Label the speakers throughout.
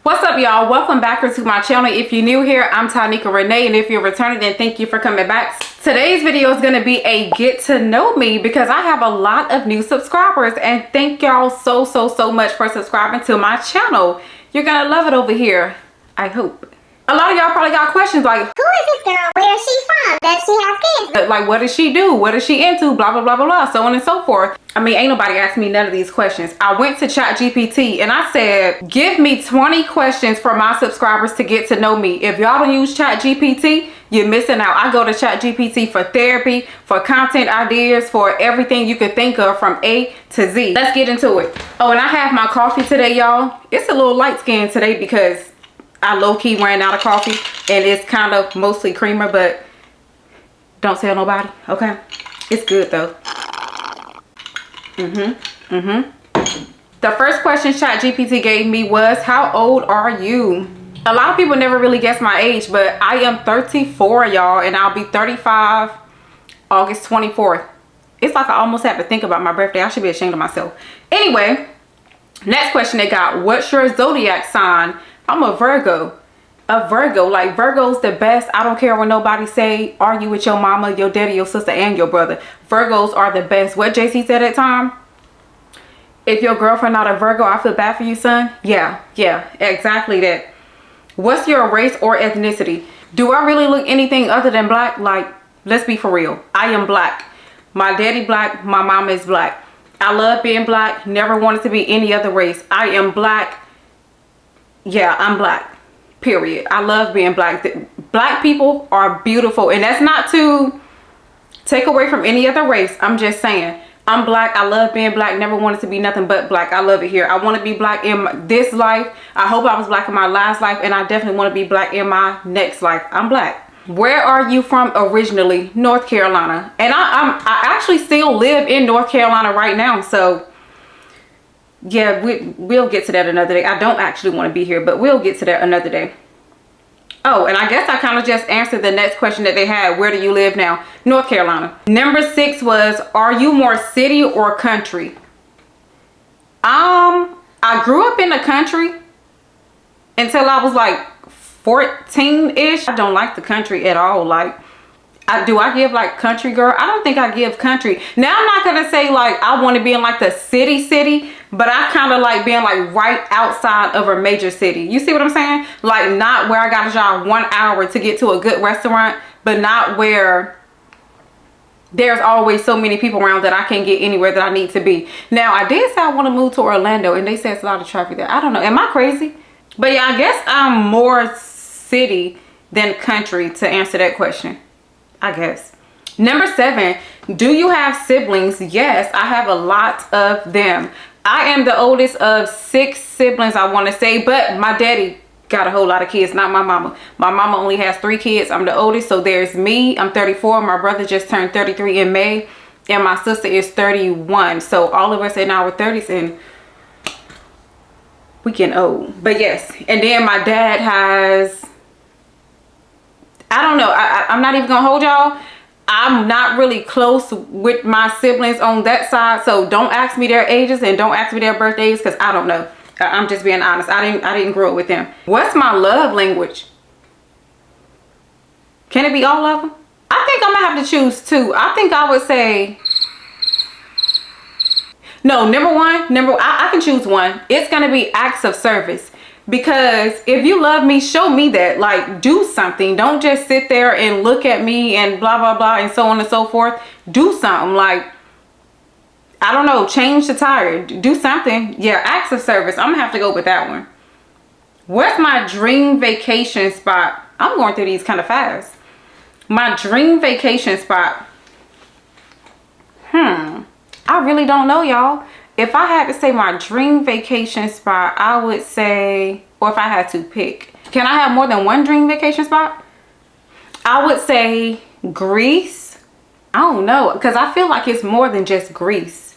Speaker 1: What's up, y'all? Welcome back to my channel. If you're new here, I'm Tynika Renee, and if you're returning, then thank you for coming back. Today's video is going to be a get to know me because I have a lot of new subscribers, and thank y'all so much for subscribing to my channel. You're gonna love it over here, I hope. A lot of y'all probably got questions like, who is this girl? Where is she from? Does she have kids? Like, what does she do? What is she into? Blah, blah, blah, blah, blah, so on and so forth. I mean, ain't nobody asked me none of these questions. I went to ChatGPT and I said, give me 20 questions for my subscribers to get to know me. If y'all don't use ChatGPT, you're missing out. I go to ChatGPT for therapy, for content ideas, for everything you could think of from A to Z. Let's get into it. Oh, and I have my coffee today, y'all. It's a little light skin today because I low-key ran out of coffee and it's kind of mostly creamer, but don't tell nobody, okay? It's good though. The first question ChatGPT gave me was, how old are you? A lot of people never really guess my age, but I am 34, y'all, and I'll be 35 August 24th. It's like I almost have to think about my birthday. I should be ashamed of myself. Anyway, next question they got, what's your zodiac sign? I'm a Virgo. A Virgo. Like, Virgo's the best. I don't care what nobody say. Argue with your mama, your daddy, your sister, and your brother. Virgos are the best. What JC said at time? If your girlfriend not a Virgo, I feel bad for you, son. Yeah, exactly that. What's your race or ethnicity? Do I really look anything other than black? Like, let's be for real. I am black. My daddy black. My mama is black. I love being black. Never wanted to be any other race. I am black. Yeah, I'm black, period. I love being black. Black people are beautiful, and that's not to take away from any other race. I'm just saying, I'm black. I love being black. Never wanted to be nothing but black. I love it here. I want to be black in this life. I hope I was black in my last life, and I definitely want to be black in my next life. I'm black. Where are you from originally? North Carolina. And I actually still live in North Carolina right now, so yeah, we'll get to that another day. I don't actually want to be here, but we'll get to that another day. Oh, and I guess I kind of just answered the next question that they had. Where do you live now? North Carolina. Number 6 was, are you more city or country? I grew up in the country until I was like 14-ish. I don't like the country at all. Like, do I give like country girl? I don't think I give country. Now, I'm not gonna say like I want to be in like the city, but I kind of like being like right outside of a major city. You see what I'm saying? Like, not where I gotta drive 1 hour to get to a good restaurant, but not where there's always so many people around that I can't get anywhere that I need to be. Now, I did say I want to move to Orlando, and they said it's a lot of traffic there. I don't know. Am I crazy? But yeah, I guess I'm more city than country to answer that question, I guess. Number 7, do you have siblings? Yes, I have a lot of them. I am the oldest of 6 siblings, I want to say, but my daddy got a whole lot of kids, not my mama. My mama only has 3 kids. I'm the oldest, so there's me. I'm 34. My brother just turned 33 in May, and my sister is 31. So all of us in our 30s, and we getting old. But yes, and then my dad has, I don't know. I'm not even gonna hold y'all. I'm not really close with my siblings on that side, so don't ask me their ages and don't ask me their birthdays because I don't know. I'm just being honest. I didn't grow up with them. What's my love language? Can it be all of them? I think I'm gonna have to choose 2. I think I would say no. Number 1. I can choose 1. It's gonna be acts of service. Because if you love me, show me that. Like, do something. Don't just sit there and look at me and blah blah blah and so on and so forth. Do something. Like, I don't know, change the tire, do something. Yeah, acts of service. I'm gonna have to go with that one. What's my dream vacation spot? I'm going through these kind of fast. My dream vacation spot, I really don't know, y'all. If I had to say my dream vacation spot, I would say, or if I had to pick, can I have more than one dream vacation spot? I would say Greece. I don't know, because I feel like it's more than just Greece.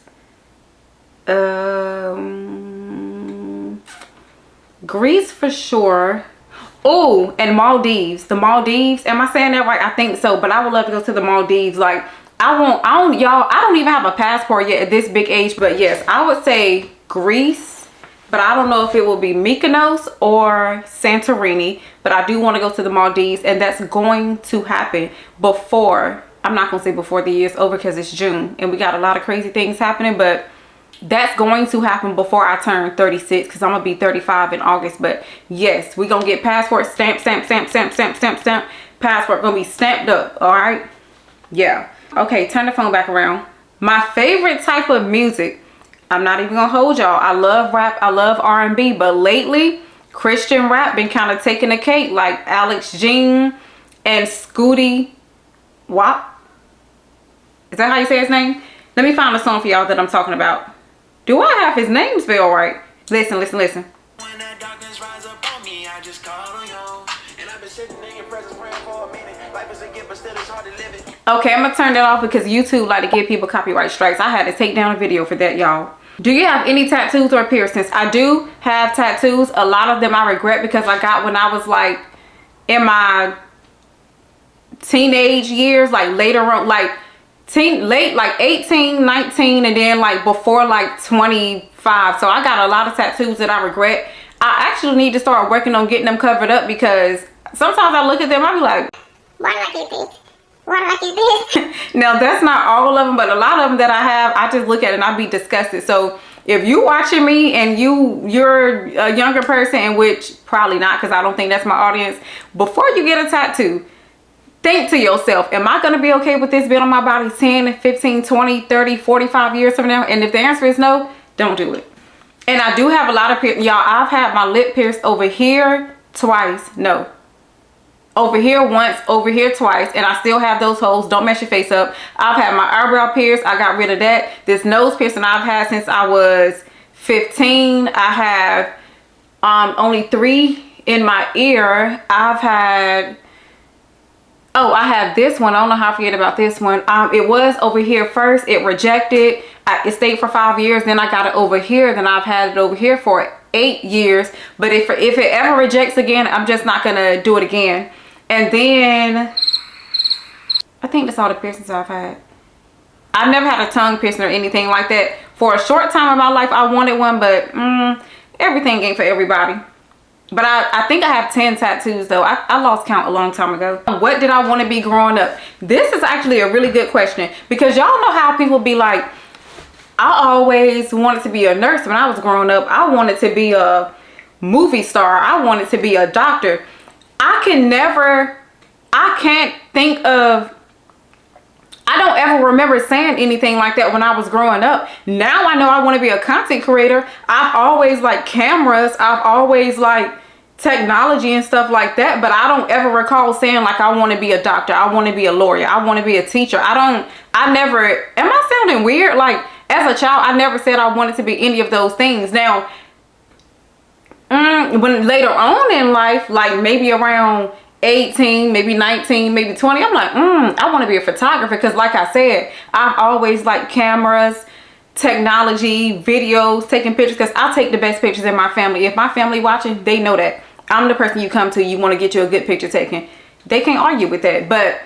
Speaker 1: Greece for sure. Oh, and Maldives. The Maldives. Am I saying that right? I think so, but I would love to go to the Maldives. Like, I don't even have a passport yet at this big age, but yes, I would say Greece but I don't know if it will be Mykonos or Santorini, but I do want to go to the Maldives, and that's going to happen before, I'm not going to say before the year's over because it's June and we got a lot of crazy things happening, but that's going to happen before I turn 36 because I'm going to be 35 in August. But yes, we're going to get passport stamp, passport going to be stamped up, all right? Yeah. Okay, turn the phone back around. My favorite type of music, I'm not even gonna hold y'all, I love rap, I love R&B, but lately Christian rap been kind of taking the cake, like Alex Jean and Scooty Wop. Is that how you say his name? Let me find a song for y'all that I'm talking about. Do I have his name spelled right? Listen, listen, listen.
Speaker 2: When that darkness rise up on me, I just call on you. And I've been sitting in your presence praying for a minute. Life is a gift, but still it's hard to live it.
Speaker 1: Okay, I'm gonna turn that off because YouTube like to give people copyright strikes. I had to take down a video for that, y'all. Do you have any tattoos or piercings? I do have tattoos. A lot of them I regret because I got when I was like in my teenage years, like later on, like late, like 18, 19, and then like before like 25. So I got a lot of tattoos that I regret. I actually need to start working on getting them covered up because sometimes I look at them, I be like,
Speaker 3: why do I keep this? Why do I keep this?
Speaker 1: Now that's not all of them, but a lot of them that I have, I just look at it and I be disgusted. So if you watching me and you're a younger person, in which probably not because I don't think that's my audience, before you get a tattoo, think to yourself, am I going to be okay with this being on my body 10, 15, 20, 30, 45 years from now? And if the answer is no, don't do it. And I do have a lot of y'all, I've had my lip pierced over here twice. No. Over here once, over here twice, and I still have those holes. Don't mess your face up. I've had my eyebrow pierced. I got rid of that. This nose piercing I've had since I was 15. I have only 3 in my ear. I've had, oh, I have this one. I don't know how I forget about this one. It was over here first. It rejected. It stayed for 5 years. Then I got it over here. Then I've had it over here for 8 years. But if it ever rejects again, I'm just not gonna do it again. And then I think that's all the piercings I've had. I've never had a tongue piercing or anything like that. For a short time in my life I wanted one, but everything ain't for everybody. But I think I have 10 tattoos though. I lost count a long time ago. What did I want to be growing up? This is actually a really good question because y'all know how people be like, I always wanted to be a nurse when I was growing up. I wanted to be a movie star. I wanted to be a doctor. I can't think of, I don't ever remember saying anything like that when I was growing up. Now I know I want to be a content creator. I've always liked cameras. I've always liked technology and stuff like that. But I don't ever recall saying like I want to be a doctor. I want to be a lawyer. I want to be a teacher. Am I sounding weird? Like as a child, I never said I wanted to be any of those things. Now, when later on in life, like maybe around 18, maybe 19, maybe 20, I'm like, I want to be a photographer because like I said, I've always liked cameras, technology, videos, taking pictures because I take the best pictures in my family. If my family watching, they know that. I'm the person you come to, you want to get you a good picture taken. They can't argue with that. But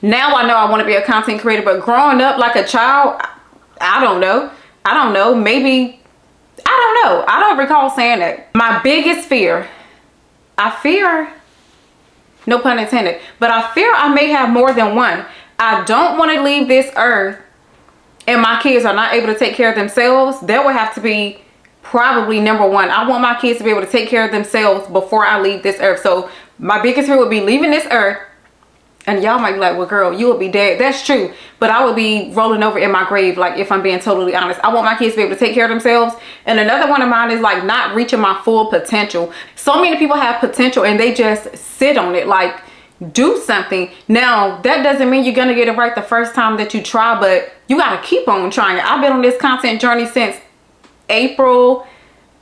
Speaker 1: now I know I want to be a content creator, but growing up like a child, I don't know. Maybe, I don't know. I don't recall saying that. My biggest fear, I fear, no pun intended, but I fear I may have more than one. I don't want to leave this earth and my kids are not able to take care of themselves. That would have to be probably number one. I want my kids to be able to take care of themselves before I leave this earth. So my biggest fear would be leaving this earth. And y'all might be like, well, girl, you will be dead. That's true. But I would be rolling over in my grave, like, if I'm being totally honest. I want my kids to be able to take care of themselves. And another one of mine is, like, not reaching my full potential. So many people have potential and they just sit on it. Like, do something. Now, that doesn't mean you're going to get it right the first time that you try, but you got to keep on trying. I've been on this content journey since April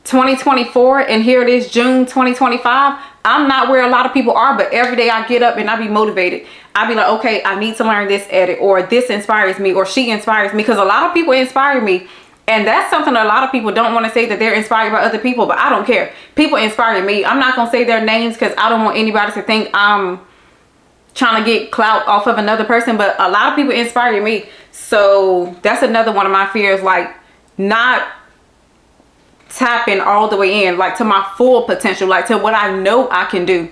Speaker 1: 2024, and here it is June 2025. I'm not where a lot of people are, but every day I get up and I be motivated. I be like, okay, I need to learn this edit, or this inspires me, or she inspires me, because a lot of people inspire me. And that's something a lot of people don't want to say, that they're inspired by other people, but I don't care. People inspire me. I'm not going to say their names because I don't want anybody to think I'm trying to get clout off of another person, but a lot of people inspire me. So that's another one of my fears, like not tapping all the way in, like to my full potential, like to what I know I can do.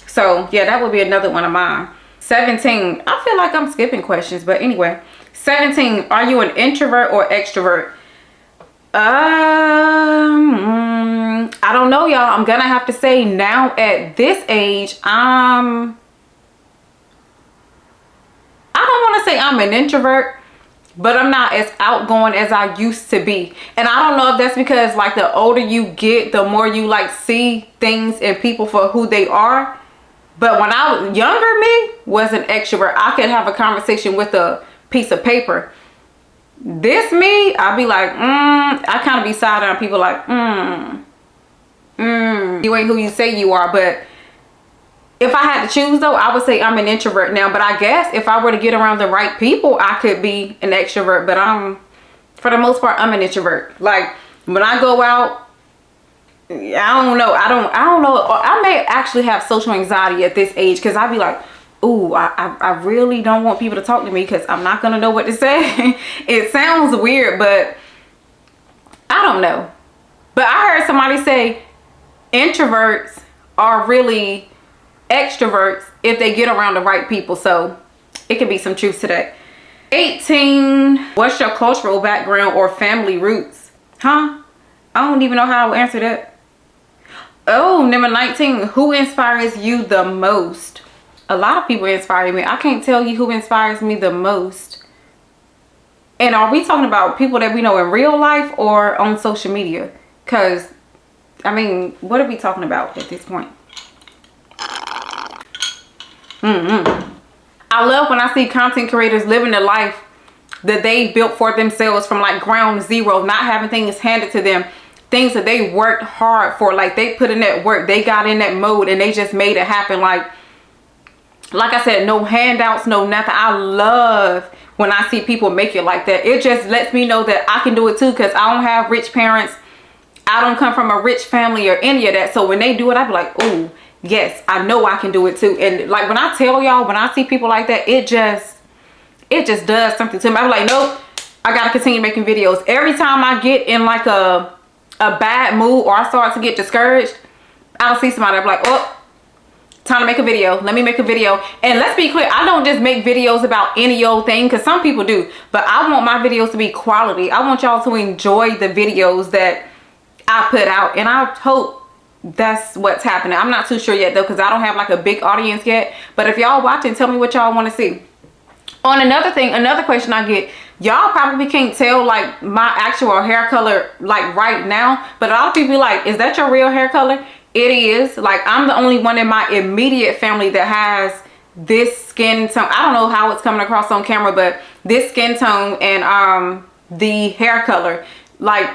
Speaker 1: So yeah, that would be another one of mine. 17, I feel like I'm skipping questions, but anyway. 17, are you an introvert or extrovert? I don't know, y'all. I'm gonna have to say now at this age, I don't want to say I'm an introvert, but I'm not as outgoing as I used to be. And I don't know if that's because like the older you get, the more you like see things and people for who they are. But when I was younger, me was an extrovert. I could have a conversation with a piece of paper. This me, I'd be like, I kind of be side on people like, you ain't who you say you are. But if I had to choose though, I would say I'm an introvert now. But I guess if I were to get around the right people, I could be an extrovert. But for the most part, I'm an introvert. Like when I go out, I don't know. I don't know. I may actually have social anxiety at this age because I'd be like, ooh, I really don't want people to talk to me because I'm not going to know what to say. It sounds weird, but I don't know. But I heard somebody say introverts are really extroverts if they get around the right people. So it could be some truth to that. 18, what's your cultural background or family roots? Huh? I don't even know how I would answer that. Oh, number 19, who inspires you the most? A lot of people inspire me. I can't tell you who inspires me the most. And are we talking about people that we know in real life or on social media? Because, I mean, what are we talking about at this point? I love when I see content creators living the life that they built for themselves from like ground zero, not having things handed to them. Things that they worked hard for. Like they put in that work. They got in that mode and they just made it happen. Like I said, no handouts, no nothing. I love when I see people make it like that. It just lets me know that I can do it too, because I don't have rich parents. I don't come from a rich family or any of that. So when they do it, I be like, oh, yes, I know I can do it too. And like when I tell y'all, when I see people like that, it just does something to me. I'm like, nope, I got to continue making videos. Every time I get in like a bad mood or I start to get discouraged, I'll see somebody, I'm like, oh, time to make a video. Let me make a video. And let's be clear, I don't just make videos about any old thing, because some people do, but I want my videos to be quality. I want y'all to enjoy the videos that I put out, and I hope that's what's happening. I'm not too sure yet though, because I don't have like a big audience yet. But if y'all watching, tell me what y'all want to see. On another thing, another question I get, y'all probably can't tell like my actual hair color like right now, but a lot of people be like, is that your real hair color? It is. Like I'm the only one in my immediate family that has this skin tone. I don't know how it's coming across on camera, but this skin tone and the hair color. Like,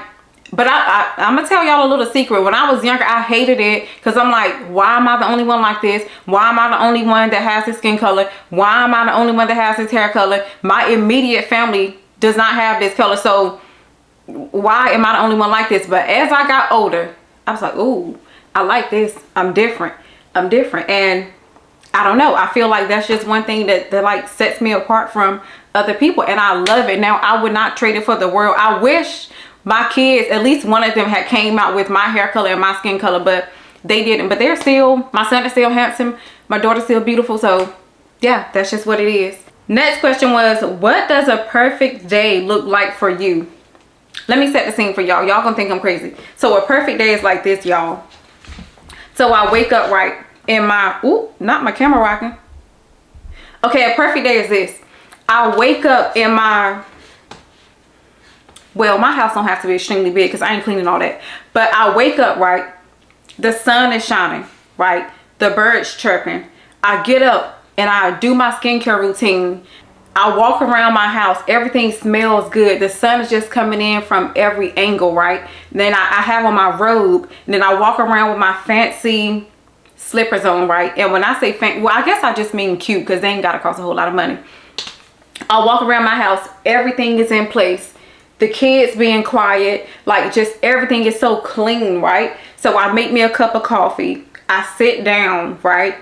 Speaker 1: but I'm gonna tell y'all a little secret. When I was younger, I hated it because I'm like, why am I the only one like this? Why am I the only one that has this skin color? Why am I the only one that has this hair color? My immediate family does not have this color, so why am I the only one like this? But as I got older, I was like, ooh, I like this. I'm different. I'm different. And I don't know, I feel like that's just one thing that like sets me apart from other people, and I love it. Now I would not trade it for the world. I wish my kids, at least one of them, had came out with my hair color and my skin color, but they didn't. But they're still, my son is still handsome, my daughter's still beautiful. So yeah, that's just what it is. Next question was, what does a perfect day look like for you? Let me set the scene for y'all. Y'all gonna think I'm crazy. So a perfect day is like this, y'all. So I wake up right in my, ooh, not my camera rocking. Okay, a perfect day is this. I wake up in my, well, my house don't have to be extremely big because I ain't cleaning all that. But I wake up, right? The sun is shining, right? The birds chirping. I get up and I do my skincare routine. I walk around my house. Everything smells good. The sun is just coming in from every angle, right? Then I have on my robe. And then I walk around with my fancy slippers on, right? And when I say fancy, well, I guess I just mean cute, because they ain't got to cost a whole lot of money. I walk around my house. Everything is in place. The kids being quiet, like just everything is so clean, right? So I make me a cup of coffee. I sit down, right?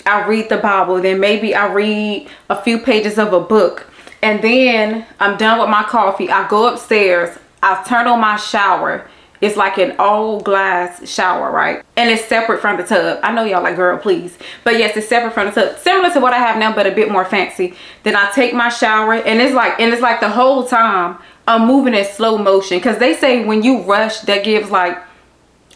Speaker 1: I read the Bible. Then maybe I read a few pages of a book. And then I'm done with my coffee. I go upstairs. I turn on my shower. It's like an all glass shower, right? And it's separate from the tub. I know y'all like, girl, please. But yes, it's separate from the tub. Similar to what I have now, but a bit more fancy. Then I take my shower, and it's like the whole time I'm moving in slow motion. Because they say when you rush, that gives like,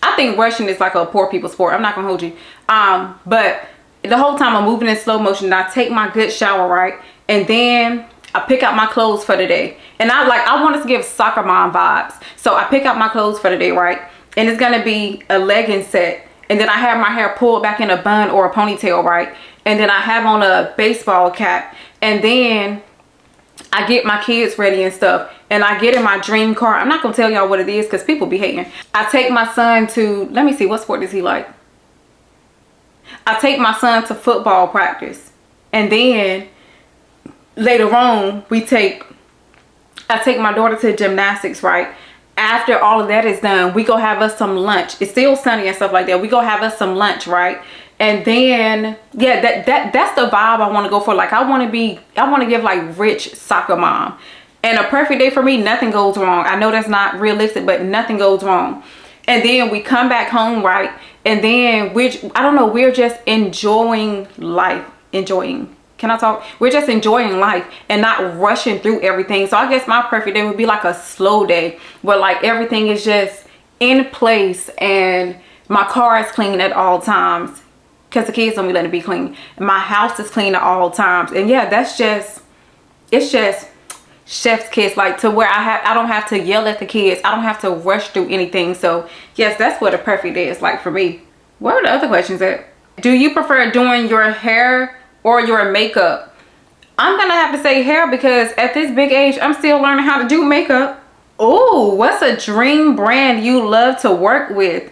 Speaker 1: I think rushing is like a poor people's sport. I'm not gonna hold you. But the whole time I'm moving in slow motion, and I take my good shower, right? And then I pick out my clothes for the day. And I wanted to give soccer mom vibes. So I pick out my clothes for the day, right? And it's gonna be a legging set. And then I have my hair pulled back in a bun or a ponytail, right? And then I have on a baseball cap. And then I get my kids ready and stuff. And I get in my dream car. I'm not gonna tell y'all what it is because people be hating. I take my son to, let me see, what sport does he like? I take my son to football practice. And then later on, I take my daughter to gymnastics, right? After all of that is done, we go have us some lunch. It's still sunny and stuff like that. We go have us some lunch, right? And then, yeah, that's the vibe I want to go for. Like, I want to give like rich soccer mom. And a perfect day for me, nothing goes wrong. I know that's not realistic, but nothing goes wrong. And then we come back home, right? And then we're just enjoying life. Can I talk? We're just enjoying life and not rushing through everything. So I guess my perfect day would be like a slow day where like everything is just in place and my car is clean at all times because the kids don't be letting it be clean. My house is clean at all times. And yeah, it's just chef's kiss, like to where I don't have to yell at the kids. I don't have to rush through anything. So yes, that's what a perfect day is like for me. What are the other questions at? Do you prefer doing your hair or your makeup? I'm gonna have to say hair because at this big age, I'm still learning how to do makeup. Oh, what's a dream brand you love to work with?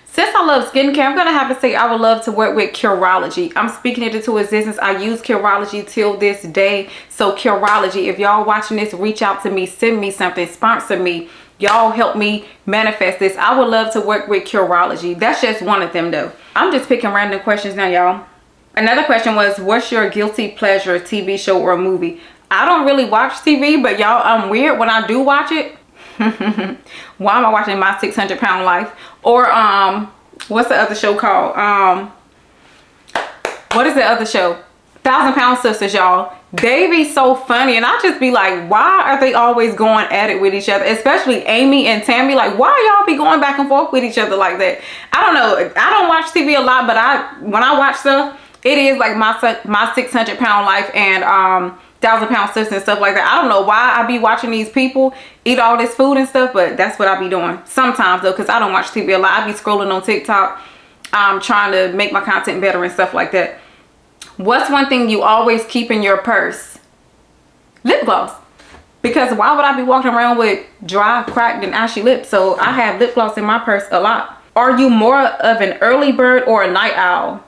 Speaker 1: Since I love skincare, I'm gonna have to say I would love to work with Curology. I'm speaking it into existence. I use Curology till this day. So Curology, if y'all watching this, reach out to me, send me something, sponsor me. Y'all help me manifest this. I would love to work with Curology. That's just one of them though. I'm just picking random questions now, y'all. Another question was, what's your guilty pleasure TV show or movie? I don't really watch TV, but y'all, I'm weird when I do watch it. Why am I watching My 600 Pound Life? Or what's the other show called? What is the other show? 1,000 Pound Sisters, y'all. They be so funny, and I just be like, why are they always going at it with each other? Especially Amy and Tammy. Like, why y'all be going back and forth with each other like that? I don't know. I don't watch TV a lot, but when I watch stuff, it is like my 600 Pound Life and 1,000 Pound Sisters and stuff like that. I don't know why I be watching these people eat all this food and stuff, but that's what I be doing sometimes though, because I don't watch TV a lot. I be scrolling on TikTok, trying to make my content better and stuff like that. What's one thing you always keep in your purse? Lip gloss. Because why would I be walking around with dry, cracked, and ashy lips? So I have lip gloss in my purse a lot. Are you more of an early bird or a night owl?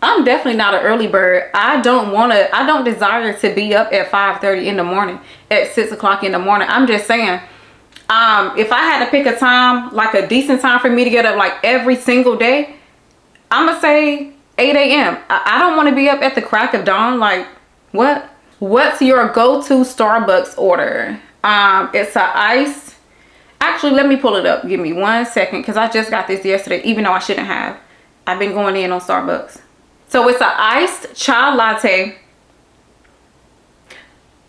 Speaker 1: I'm definitely not an early bird. I don't desire to be up at 5:30 in the morning, at 6 o'clock in the morning. I'm just saying, if I had to pick a time, like a decent time for me to get up like every single day, I'm gonna say 8 a.m. I don't want to be up at the crack of dawn. Like, what? What's your go-to Starbucks order? It's a ice. Actually, let me pull it up. Give me 1 second, because I just got this yesterday, even though I shouldn't have. I've been going in on Starbucks. So it's an iced chai latte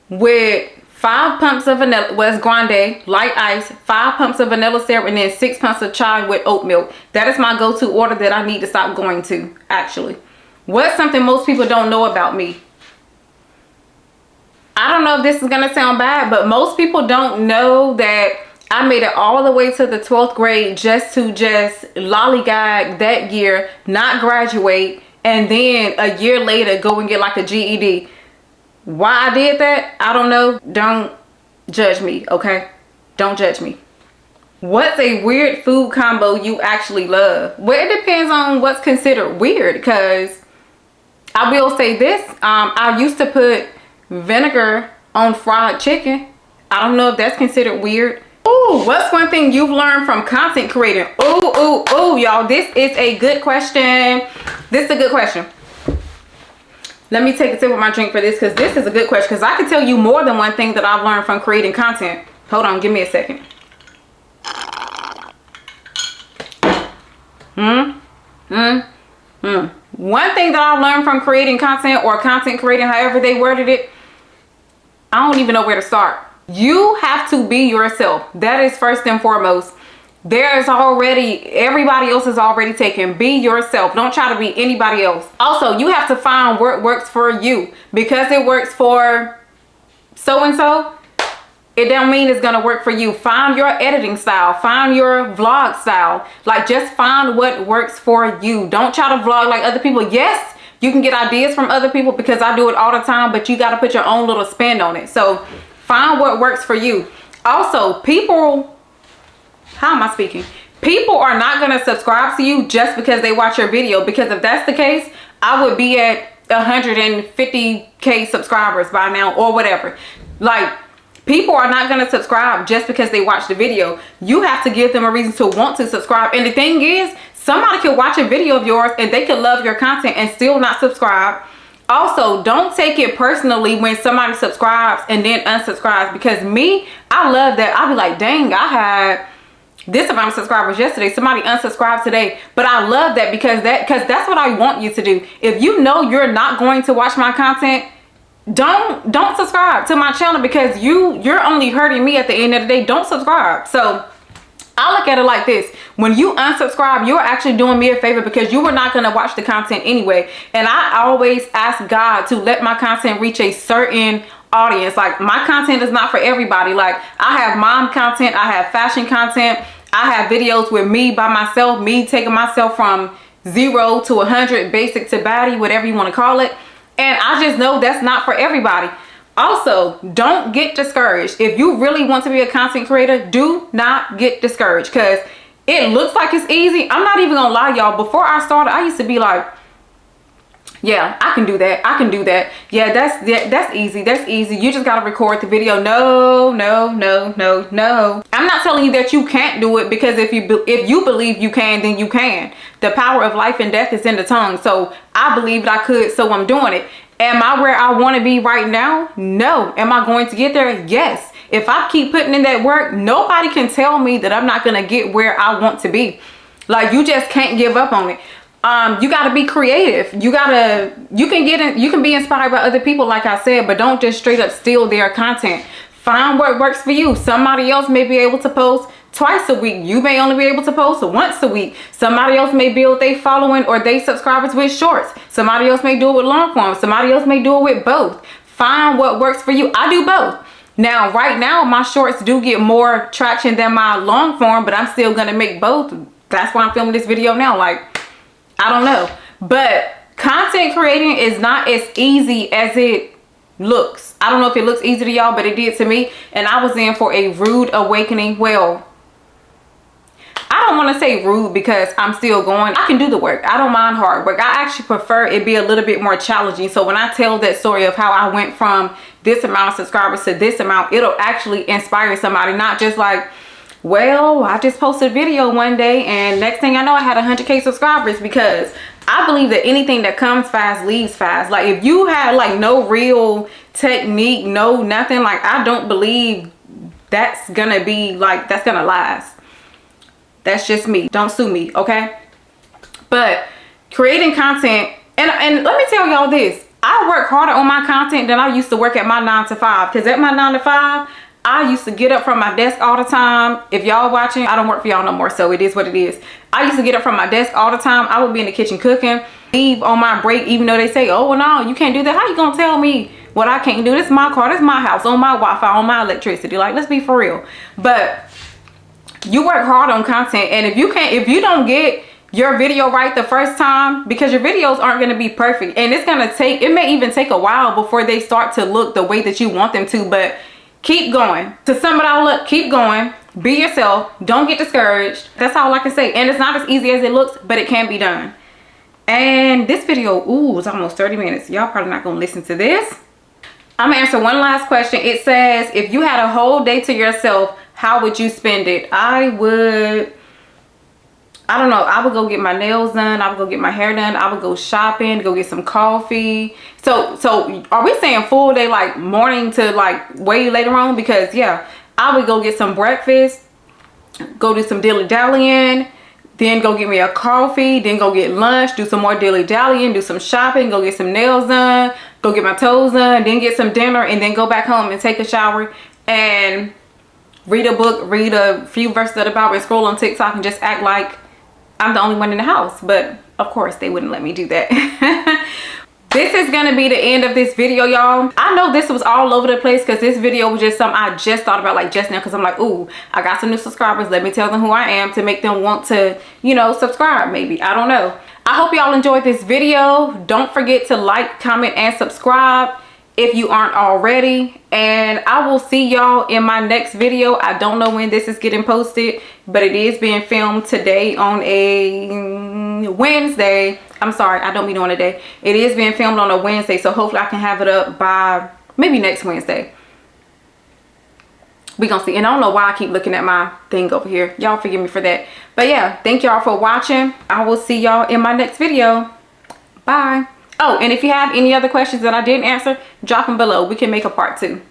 Speaker 1: with 5 pumps of vanilla, well, it's grande, light ice, 5 pumps of vanilla syrup, and then 6 pumps of chai with oat milk. That is my go-to order that I need to stop going to, actually. What's something most people don't know about me? I don't know if this is going to sound bad, but most people don't know that I made it all the way to the 12th grade just to lollygag that year, not graduate, and then a year later go and get like a GED. Why I did that, I don't know. Don't judge me, okay? Don't judge me. What's a weird food combo you actually love? Well, it depends on what's considered weird, because I will say this. I used to put vinegar on fried chicken. I don't know if that's considered weird. Ooh, what's one thing you've learned from content creating? Ooh, y'all, this is a good question. This is a good question. Let me take a sip of my drink for this, because this is a good question, because I can tell you more than one thing that I've learned from creating content. Hold on, give me a second. One thing that I learned from creating content, or content creating, however they worded it, I don't even know where to start. You have to be yourself. That is first and foremost. There's already, everybody else is already taken. Be yourself. Don't try to be anybody else. Also, you have to find what works for you. Because it works for so-and-so, it don't mean it's gonna work for you. Find your editing style. Find your vlog style. Like, just find what works for you. Don't try to vlog like other people. Yes, you can get ideas from other people, because I do it all the time, but you gotta put your own little spin on it. So find what works for you. Also, people, how am I speaking? People are not gonna subscribe to you just because they watch your video, because if that's the case, I would be at 150K subscribers by now, or whatever. Like, people are not going to subscribe just because they watch the video. You have to give them a reason to want to subscribe. And the thing is, somebody could watch a video of yours and they could love your content and still not subscribe. Also, don't take it personally when somebody subscribes and then unsubscribes, because me, I love that. I'll be like, dang, I had this amount of subscribers yesterday, somebody unsubscribed today. But I love that, because that's what I want you to do. If you know you're not going to watch my content, don't subscribe to my channel, because you're only hurting me at the end of the day. Don't subscribe. So I look at it like this: when you unsubscribe, you're actually doing me a favor, because you were not going to watch the content anyway. And I always ask God to let my content reach a certain audience. Like, my content is not for everybody. Like, I have mom content, I have fashion content, I have videos with me by myself, me taking myself from 0 to 100, basic to baddie, whatever you want to call it. And I just know that's not for everybody. Also, don't get discouraged. If you really want to be a content creator, do not get discouraged, because it looks like it's easy. I'm not even gonna lie, y'all. Before I started, I used to be like, yeah, I can do that. I can do that. Yeah, that's easy. That's easy. You just gotta record the video. No. I'm not telling you that you can't do it, because if you believe you can, then you can. The power of life and death is in the tongue. So I believed I could, so I'm doing it. Am I where I want to be right now? No. Am I going to get there? Yes. If I keep putting in that work, nobody can tell me that I'm not gonna get where I want to be. Like, you just can't give up on it. You got to be creative. You can be inspired by other people, like I said, but don't just straight up steal their content. Find what works for you. Somebody else may be able to post twice a week. You may only be able to post once a week. Somebody else may build their following or their subscribers with shorts. Somebody else may do it with long form. Somebody else may do it with both. Find what works for you. I do both. Now, right now, my shorts do get more traction than my long form, but I'm still going to make both. That's why I'm filming this video now. Like, I don't know. But content creating is not as easy as it looks. I don't know if it looks easy to y'all, but it did to me. And I was in for a rude awakening. Well, I don't want to say rude, because I'm still going. I can do the work. I don't mind hard work. I actually prefer it be a little bit more challenging. So when I tell that story of how I went from this amount of subscribers to this amount, it'll actually inspire somebody. Not just like, well, I just posted a video one day and next thing I know I had 100K subscribers, because I believe that anything that comes fast leaves fast. Like, if you had like no real technique, no nothing, like, I don't believe that's gonna be like, that's gonna last. That's just me. Don't sue me, okay? But creating content, and let me tell y'all this, I work harder on my content than I used to work at my 9 to 5, because at my 9 to 5, I used to get up from my desk all the time. If y'all watching, I don't work for y'all no more, so it is what it is. I used to get up from my desk all the time. I would be in the kitchen cooking, leave on my break, even though they say, oh, well, no, you can't do that. How you gonna tell me what I can't do? This is my car, this is my house, on my Wi-Fi, on my electricity. Like, let's be for real. But you work hard on content, and if you don't get your video right the first time, because your videos aren't going to be perfect, and it may even take a while before they start to look the way that you want them to, but keep going. To sum it all up, keep going. Be yourself. Don't get discouraged. That's all I can say. And it's not as easy as it looks, but it can be done. And this video, ooh, it's almost 30 minutes. Y'all probably not going to listen to this. I'm going to answer one last question. It says, if you had a whole day to yourself, how would you spend it? I don't know. I would go get my nails done. I would go get my hair done. I would go shopping, go get some coffee. So are we saying full day, like morning to like way later on? Because yeah, I would go get some breakfast, go do some dilly-dallying, then go get me a coffee, then go get lunch, do some more dilly-dallying, do some shopping, go get some nails done, go get my toes done, then get some dinner, and then go back home and take a shower and read a book, read a few verses of the Bible, and scroll on TikTok and just act like I'm the only one in the house. But of course they wouldn't let me do that. This is gonna be the end of this video, y'all. I know this was all over the place because this video was just something I just thought about like just now, because I'm like, ooh, I got some new subscribers, let me tell them who I am to make them want to, you know, subscribe maybe. I don't know. I hope y'all enjoyed this video. Don't forget to like, comment, and subscribe if you aren't already, and I will see y'all in my next video. I don't know when this is getting posted, but it is being filmed today on a Wednesday. I'm sorry, I don't mean on a day. It is being filmed on a Wednesday, so hopefully I can have it up by maybe next Wednesday. We gonna see. And I don't know why I keep looking at my thing over here. Y'all forgive me for that. But yeah, thank y'all for watching. I will see y'all in my next video. Bye. Oh, and if you have any other questions that I didn't answer, drop them below. We can make a part 2.